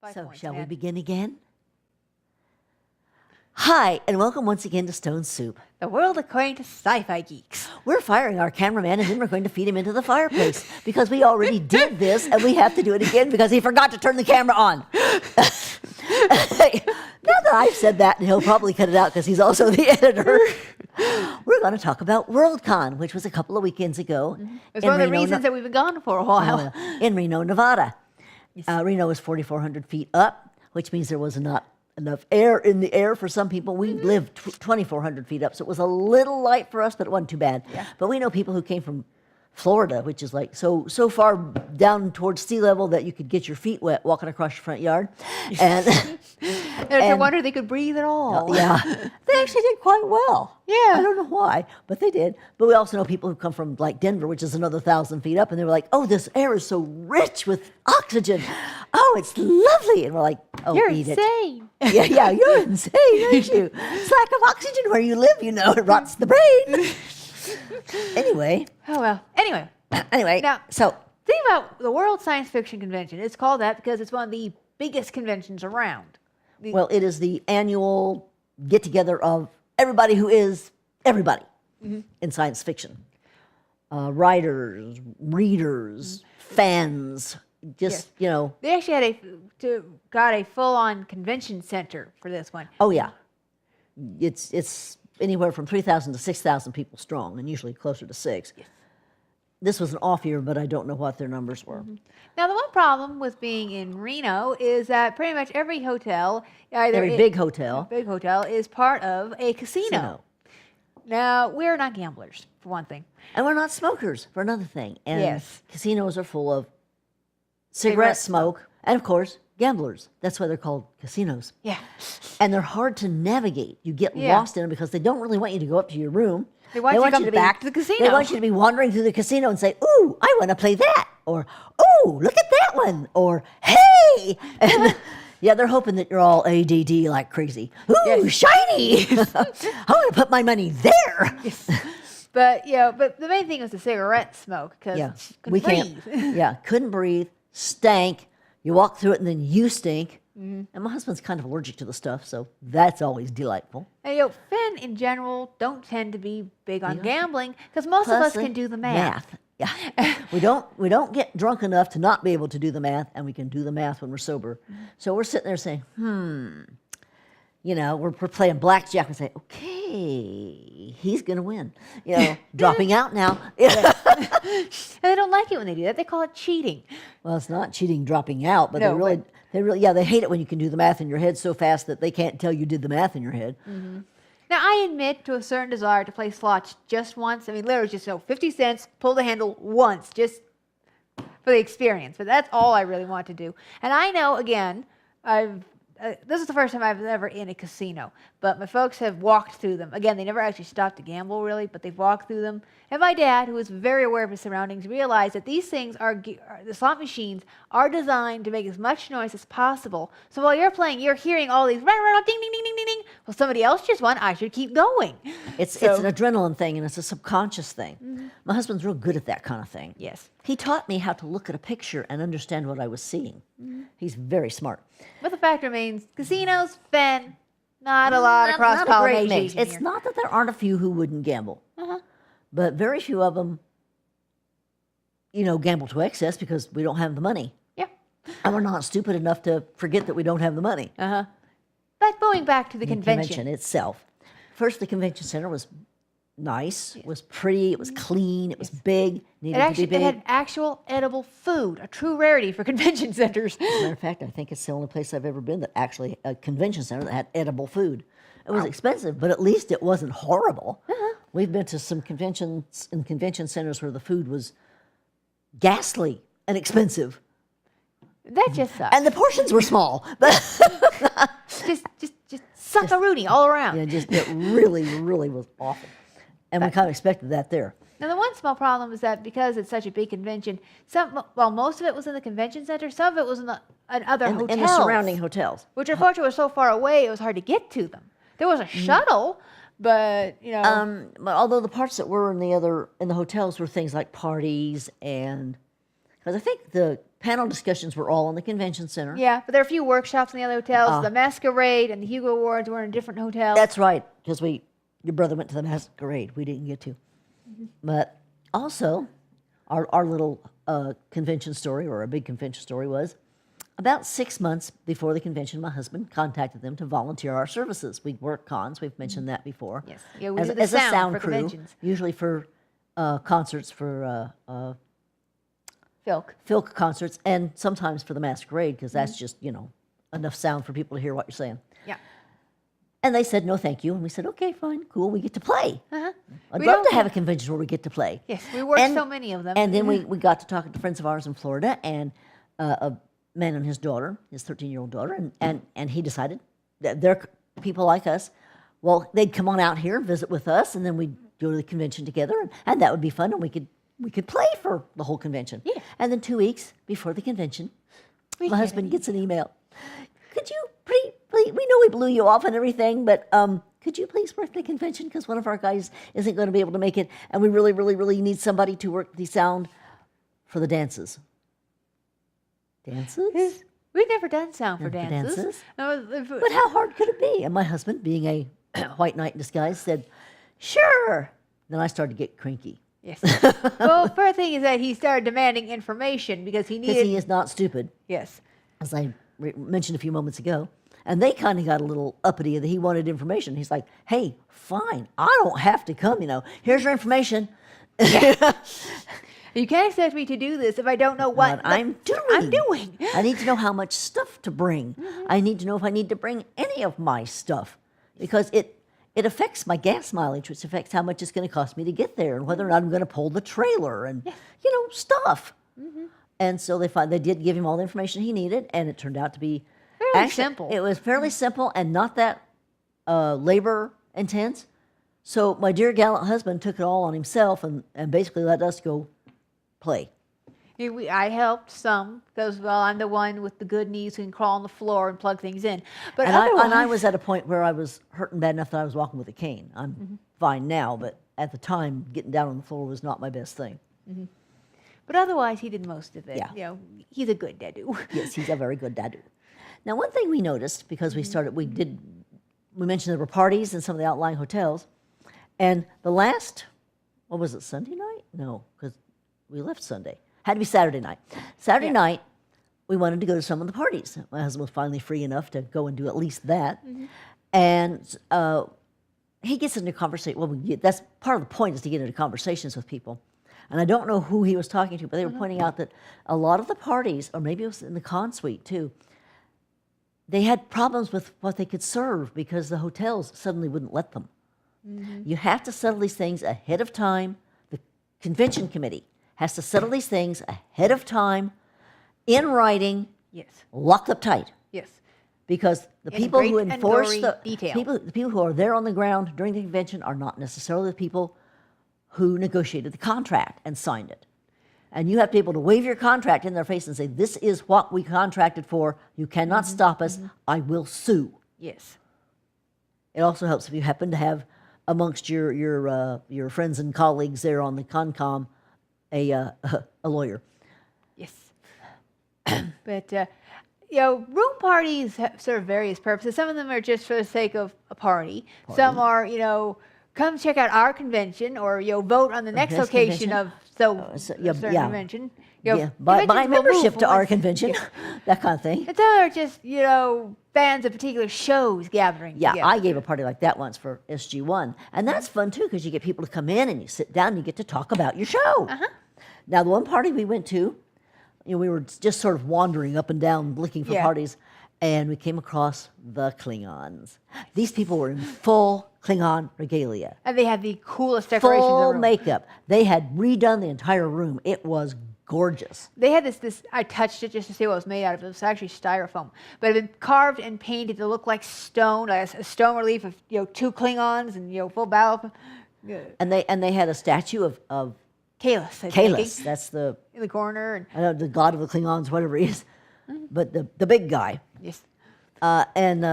So, points, shall we man. begin again? Hi, and welcome once again to Stone Soup. The world according to sci-fi geeks. We're firing our cameraman, and then we're going to feed him into the fireplace because we already did this, and we have to do it again because he forgot to turn the camera on. Now that I've said that, and he'll probably cut it out because he's also the editor, we're going to talk about Worldcon, which was a couple of weekends ago. It's in one of the Reno, reasons that we've been gone for a while. in Reno, Nevada. Reno is 4,400 feet up, which means there was not enough air in the air for some people. We lived 2,400 feet up, so it was a little light for us, but it wasn't too bad. Yeah. But we know people who came from Florida, which is like so far down towards sea level that you could get your feet wet walking across your front yard. And And it's a wonder they could breathe at all. yeah, they actually did quite well. Yeah. I don't know why, but they did. But we also know people who come from like Denver, which is another 1,000 feet up, and they were like, "Oh, this air is so rich with oxygen. Oh, it's lovely." And we're like, "Oh, You're eat insane. it." Yeah, you're insane, aren't you? It's lack of oxygen where you live, you know, it rots the brain. Anyway, Oh, well. Anyway, now, so think about the World Science Fiction Convention. It's called that because it's one of the biggest conventions around. well, it is the annual get together of everybody who is everybody in science fiction. Writers, readers, fans, just, Yes. you know, They actually had got a full-on convention center for this one. oh yeah. It's anywhere from 3,000 to 6,000 people strong, and usually closer to 6. This was an off year, but I don't know what their numbers were. Now, the one problem with being in Reno is that pretty much every hotel, either Every big hotel. big hotel, is part of a casino. Casino. Now, we're not gamblers, for one thing. And we're not smokers, for another thing. And Yes. casinos are full of cigarette smoke, and of course, gamblers. That's why they're called casinos. Yeah. And they're hard to navigate. You get Yeah. lost in them because they don't really want you to go up to your room. They want you to come be- back to the casino. They want you to be wandering through the casino and say, "Ooh, I want to play that," or "Ooh, look at that one," or "Hey!" And yeah, they're hoping that you're all ADD like crazy. Ooh, Yes. shiny! I want to put my money there. But but the main thing was the cigarette smoke because Yeah, couldn't we breathe. can't. Yeah, couldn't breathe, stank. You walk through it and then you stink. And my husband's kind of allergic to the stuff, so that's always delightful. And, Finn in general don't tend to be big on gambling because most of us Plus, can do the math. Yeah, we don't get drunk enough to not be able to do the math, and we can do the math when we're sober. So we're sitting there saying, you know, we're playing blackjack and say, okay, he's gonna win. You know, dropping out now. And they don't like it when they do that. They call it cheating. Well, it's not cheating, dropping out, but No, they really, they hate it when you can do the math in your head so fast that they can't tell you did the math in your head. Now, I admit to a certain desire to play slots just once. I mean, literally just 50 cents, pull the handle once, just for the experience. But that's all I really want to do. And I know, again, this is the first time I've ever in a casino, but my folks have walked through them. Again, they never actually stopped to gamble, really, but they've walked through them. And my dad, who is very aware of his surroundings, realized that these things the slot machines are designed to make as much noise as possible. So while you're playing, you're hearing all these ding, ding, ding, ding, ding, ding. Well, somebody else just won. I should keep going. It's an adrenaline thing, and it's a subconscious thing. My husband's real good at that kind of thing. Yes. He taught me how to look at a picture and understand what I was seeing. He's very smart. But the fact remains, casinos, Finn, not a lot of Not a great cross-pollination mix. here. It's not that there aren't a few who wouldn't gamble, but very few of them, you know, gamble to excess because we don't have the money. Yeah. And we're not stupid enough to forget that we don't have the money. But going back to the Convention itself. First, the convention center was nice, it was pretty, it was clean, it was big, needed to be It big. had actual edible food, a true rarity for convention centers. As a matter of fact, I think it's the only place I've ever been that actually a convention center that had edible food. It was expensive, but at least it wasn't horrible. We've been to some conventions in convention centers where the food was ghastly and expensive, That just sucks. and the portions were small. But just suck-a-rooney all around. yeah, it really was awful, and we kind of expected that there. Now, the one small problem is that because it's such a big convention, most of it was in the convention center, some of it was in other hotels. And the surrounding hotels. Which unfortunately were so far away, it was hard to get to them. There was a shuttle, but, Although the parts that were in the hotels were things like parties and Because I think the panel discussions were all in the convention center. Yeah, but there are a few workshops in the other hotels. The Masquerade and the Hugo Awards were in different hotels. That's right, because your brother went to the Masquerade. We didn't get to. But also, our little convention story, or a big convention story, was about 6 months before the convention, my husband contacted them to volunteer our services. We work cons. We've mentioned that before. Yes. Yeah, we as, do the as a sound sound for crew, conventions. usually for concerts, for Filk. concerts, and sometimes for the Masquerade, because that's just, enough sound for people to hear what you're saying. Yeah. And they said, no, thank you. And we said, okay, fine, cool, we get to play. Uh-huh. I'd We love don't- to have a convention where we get to play. Yes, we worked so many of them. And then we got to talking to friends of ours in Florida, and a man and his daughter, his 13-year-old daughter, and he decided that they're people like us. Well, they'd come on out here, visit with us, and then we'd go to the convention together, and that would be fun, and we could play for the whole convention. Yeah. And then 2 weeks before the convention, We my get husband gets an email. Could you please, we know we blew you off and everything, but could you please work the convention, because one of our guys isn't going to be able to make it, and we really, really, really need somebody to work the sound for the dances. Dances? We've never done sound for Never for dances. dances? But But how hard could it be? And my husband, being a white knight in disguise, said, sure. Then I started to get cranky, yes. Well, first thing is that he started demanding information because he because needed. he is not stupid, Yes. as I mentioned a few moments ago. And they kind of got a little uppity that he wanted information. He's like, hey, fine, I don't have to come, here's your information. You can't expect me to do this if I don't know what I'm doing. I'm doing. I need to know how much stuff to bring. I need to know if I need to bring any of my stuff, because it affects my gas mileage, which affects how much it's going to cost me to get there, and whether or not I'm going to pull the trailer, and stuff. And so they did give him all the information he needed, and it turned out to be Fairly simple. It was fairly simple and not that labor intense. So my dear gallant husband took it all on himself and basically let us go play. I helped some because, I'm the one with the good knees who can crawl on the floor and plug things in. But And I otherwise, was at a point where I was hurting bad enough that I was walking with a cane. I'm fine now, but at the time, getting down on the floor was not my best thing. but otherwise, he did most of it. Yeah. He's a good dadu. Yes, he's a very good dadu. Now, one thing we noticed, because we mentioned there were parties in some of the outlying hotels, and the last, what was it, Sunday night? No, because we left Sunday. Had to be Saturday night. Saturday night, we wanted to go to some of the parties. My husband was finally free enough to go and do at least that. And he gets into conversation. Well, that's part of the point, is to get into conversations with people. And I don't know who he was talking to, but they were pointing out that a lot of the parties, or maybe it was in the con suite too, they had problems with what they could serve because the hotels suddenly wouldn't let them. You have to settle these things ahead of time. The convention committee has to settle these things ahead of time, in writing, Yes. locked up tight. Yes. Because the In people who great and enforce gory the detail. people who are there on the ground during the convention are not necessarily the people who negotiated the contract and signed it. And you have to be able to wave your contract in their face and say, this is what we contracted for. You cannot stop us. I will sue. Yes. It also helps if you happen to have amongst your friends and colleagues there on the CONCOM a lawyer. Yes. But, room parties serve various purposes. Some of them are just for the sake of a party. Some are, come check out our convention, or, vote on the next next location convention. of yeah, certain yeah. convention. Buy conventions will membership move to our once- convention, that kind of thing. And some are just, fans of particular shows gathering Yeah, together. I gave a party like that once for SG1. And that's fun, too, because you get people to come in and you sit down and you get to talk about your show. Now, the one party we went to, we were just sort of wandering up and down looking for Yeah. parties, and we came across the Klingons. These people were in full Klingon regalia, And they had the coolest decorations in the full room. makeup. They had redone the entire room. It was gorgeous. They had this, I touched it just to see what it was made out of. It was actually styrofoam. But it had been carved and painted to look like stone, like a stone relief of, two Klingons and, full battle. And they had a statue of Kalis, I think, Kalis. That's the in the corner. And I don't know, the god of the Klingons, whatever he is, but the big guy. yes. And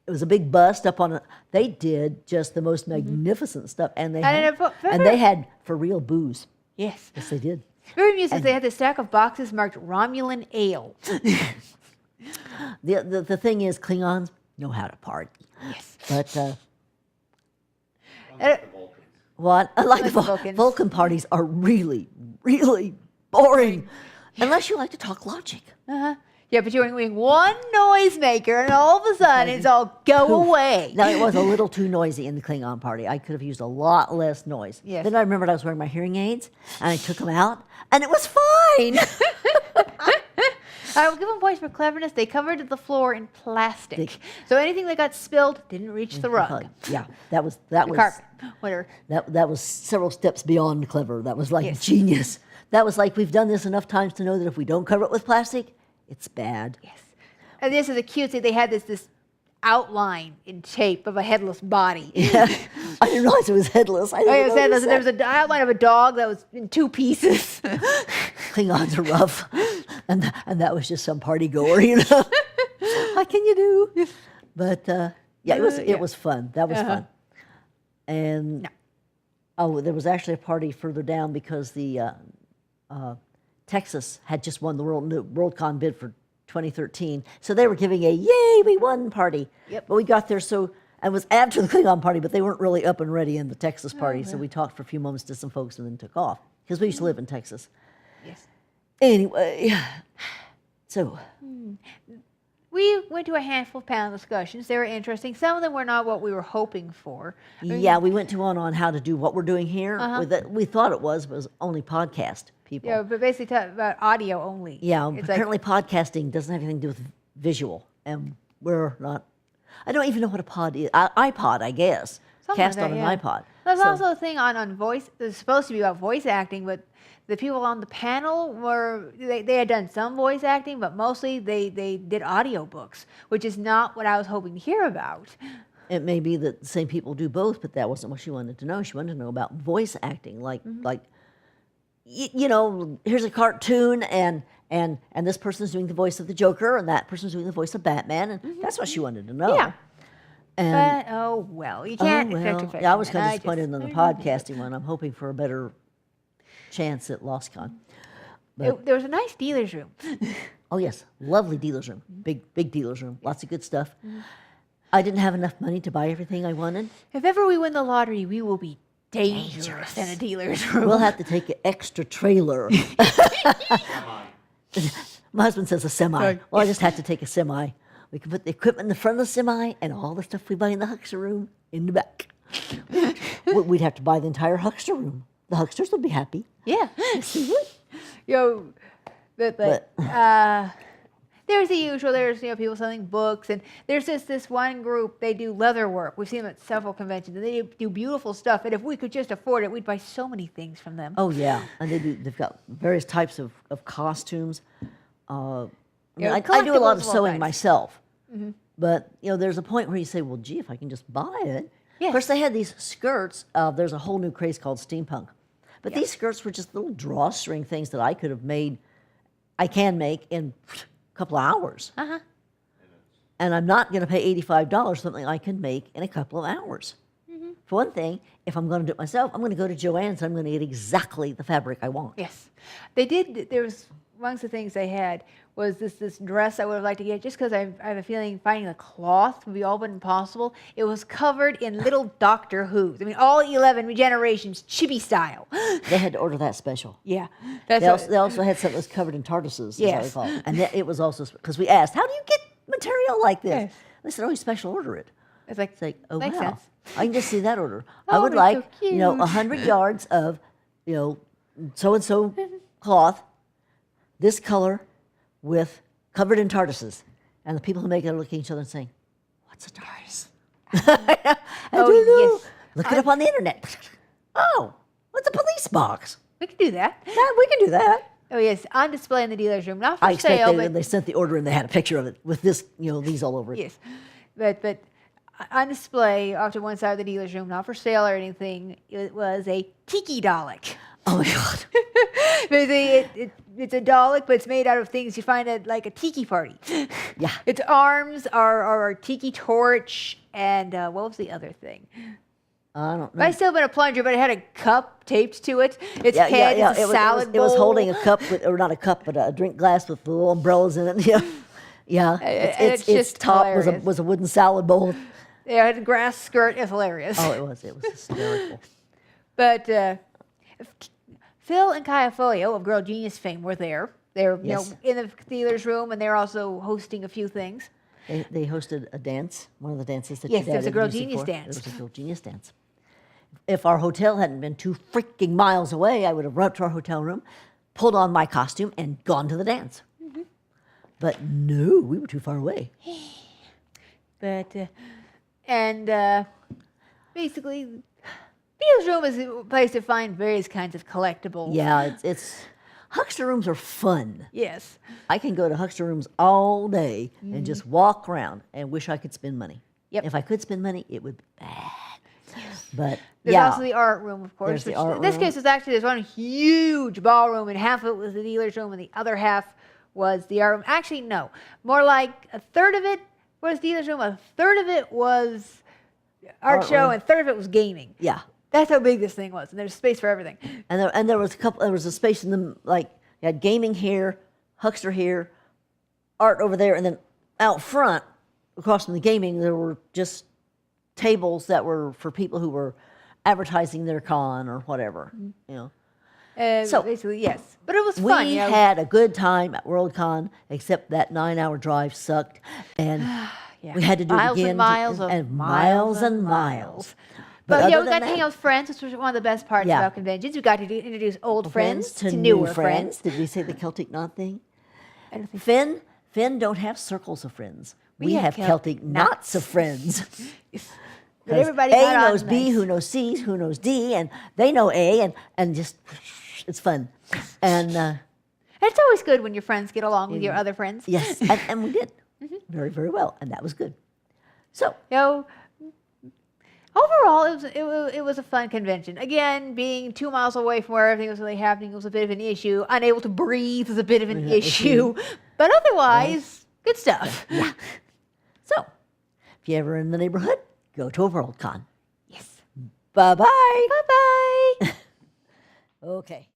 it was a big bust up on it. They did just the most magnificent stuff, and they And had, it- and they had for real booze. Yes. Yes, they did. Very amusing. They had this stack of boxes marked Romulan Ale. The thing is, Klingons know how to party. Yes. But Uh, what? I like the Vulcans. Vulcan parties are really, really boring. Unless you like to talk logic. Uh-huh. Yeah, but you're doing one noisemaker, and all of a sudden it's all go away. Now, it was a little too noisy in the Klingon party. I could have used a lot less noise. Yes. Then I remembered I was wearing my hearing aids, and I took them out, and it was fine. I will give them points for cleverness. They covered the floor in plastic, so anything that got spilled didn't reach the rug, Yeah, that was the carpet, whatever. that was several steps beyond clever. That was like Yes. genius. That was like, we've done this enough times to know that if we don't cover it with plastic, it's bad. Yes, and this is a cute thing. They had this outline in shape of a headless body. Yeah. I didn't realize it was headless. I Oh, didn't it was headless, notice and there was that. an outline of a dog that was in two pieces. Klingons are rough, and that was just some party goer, you know. What can you do? But yeah, it was fun. That was fun. And there was actually a party further down because the Texas had just won the Worldcon bid for 2013, so they were giving a "Yay, we won" party. Yep. But we got there and it was after the Klingon party, but they weren't really up and ready in the Texas party, so we talked for a few moments to some folks and then took off because we used to live in Texas. Yes. Anyway, so We went to a handful of panel discussions. They were interesting. Some of them were not what we were hoping for. yeah, we went to one on how to do what we're doing here. We thought it was only podcast people. Yeah, but basically talk about audio only. Yeah, It's apparently podcasting doesn't have anything to do with visual, and we're not. I don't even know what a pod is. iPod, I guess. Something Cast like on that, an yeah. iPod. There's So- also a thing on voice. It's supposed to be about voice acting, but the people on the panel they had done some voice acting, but mostly they did audiobooks, which is not what I was hoping to hear about. It may be that the same people do both, but that wasn't what she wanted to know. She wanted to know about voice acting, like you know, here's a cartoon and this person's doing the voice of the Joker and that person's doing the voice of Batman, and that's what she wanted to know. Yeah. And But oh well, you can't expect perfection. yeah, I was kind of And disappointed in the podcasting one. I'm hoping for a better chance at LostCon. There was a nice dealer's room. Oh yes, lovely dealer's room, big dealer's room, lots of good stuff. I didn't have enough money to buy everything I wanted. If ever we win the lottery, we will be dangerous in a dealer's room. We'll have to take an extra trailer. My husband says a semi. Sorry. Well, I just have to take a semi. We can put the equipment in the front of the semi and all the stuff we buy in the huckster room in the back. We'd have to buy the entire huckster room. The hucksters would be happy. Yeah. But there's the usual. There's people selling books, and there's this one group. They do leather work. We've seen them at several conventions, and they do beautiful stuff. And if we could just afford it, we'd buy so many things from them. Oh yeah, and they've got various types of costumes. I do a lot collectibles of of all sewing kinds. myself, but there's a point where you say, well, gee, if I can just buy it. Yes. Of course, they had these skirts. There's a whole new craze called steampunk, but these skirts were just little drawstring things that I could have made. I can make in a couple of hours, and I'm not going to pay $85 something I can make in a couple of hours. For one thing, if I'm going to do it myself, I'm going to go to Joann's and I'm going to get exactly the fabric I want. Yes, they did. There was amongst the things they had was this dress I would have liked to get just because I have a feeling finding the cloth would be all but impossible. It was covered in little Doctor Who's. I mean, all 11 generations, chibi style. They had to order that special. Yeah, They also had something that was covered in TARDISes, Yes. as I recall. And it was also, because we asked, how do you get material like this? Yes. They said, oh, you special order it. It's like, It's like, oh, makes wow. sense. I can just see that order. I Oh, would they're like, so cute. 100 yards of, so-and-so cloth, this color, with covered in TARDISes. And the people who make it are looking at each other and saying, what's a TARDIS? I Oh, don't know. yes. Look it up on the internet. Oh, what's a police box? We could do that. Yeah, we can do that. Oh yes, on display in the dealer's room, not for I expect sale, they, but they sent the order and they had a picture of it with this, these all over it. yes, but on display off to one side of the dealer's room, not for sale or anything. It was a tiki Dalek. Oh my God. It's a Dalek, but it's made out of things you find at like a tiki party. Yeah. Its arms are a tiki torch, and what was the other thing? I don't know. I still been a plunger, but it had a cup taped to it. Its Yeah, head yeah, is a it was, salad it was bowl. holding a cup, or not a cup, but a drink glass with the little umbrellas in it. Yeah, yeah. And it's Its just top hilarious. was a wooden salad bowl. Yeah, it had a grass skirt. It's hilarious. Oh, it was hysterical. But Phil and Kaya Folio of Girl Genius fame were there. They're Yes. in the dealer's room, and they're also hosting a few things. They hosted a dance, one of the dances that Yes, your there was dad a Girl introduced me Genius for. dance. There was a Girl Genius dance. If our hotel hadn't been 2 freaking miles away, I would have run up to our hotel room, pulled on my costume, and gone to the dance. Mm-hmm. But no, we were too far away. But basically, dealer's room is a place to find various kinds of collectibles. Yeah, it's huckster rooms are fun. Yes. I can go to huckster rooms all day and just walk around and wish I could spend money. Yep. If I could spend money, it would be bad. But There's yeah, also the art room, of course. There's the Which art in this room. case, was actually there's one huge ballroom, and half of it was the dealer's room, and the other half was the art room. Actually, no, more like a third of it was dealer's room, a third of it was art Art show, room. and a third of it was gaming. yeah. That's how big this thing was, and there's space for everything. And there was there was a space in the, like, you had gaming here, huckster here, art over there, and then out front, across from the gaming, there were just tables that were for people who were advertising their con or whatever, you know. So, Basically, yes, but it was We fun. You know? had a good time at Worldcon, except that 9-hour drive sucked, and Yeah. we had to do Miles it again. and miles of and miles miles and and miles. But yeah, other we than got to hang that, out with friends, which was one of the best parts Yeah. about conventions. We got to introduce old friends to new newer friends. Did we say the Celtic knot thing? I don't think Finn don't have circles of friends. We have have Celtic knots of friends. But everybody A got on knows B, nice. who knows C, who knows D, and they know A, and just it's fun. And And it's always good when your friends get along with your other friends. yes, and we did very, very well, and that was good. So You know, overall, it was a fun convention. Again, being 2 miles away from where everything was really happening was a bit of an issue. Unable to breathe was a bit of an issue. But otherwise, good stuff. so if you're ever in the neighborhood, go to a Worldcon. Yes. Bye bye. Bye-bye. Okay.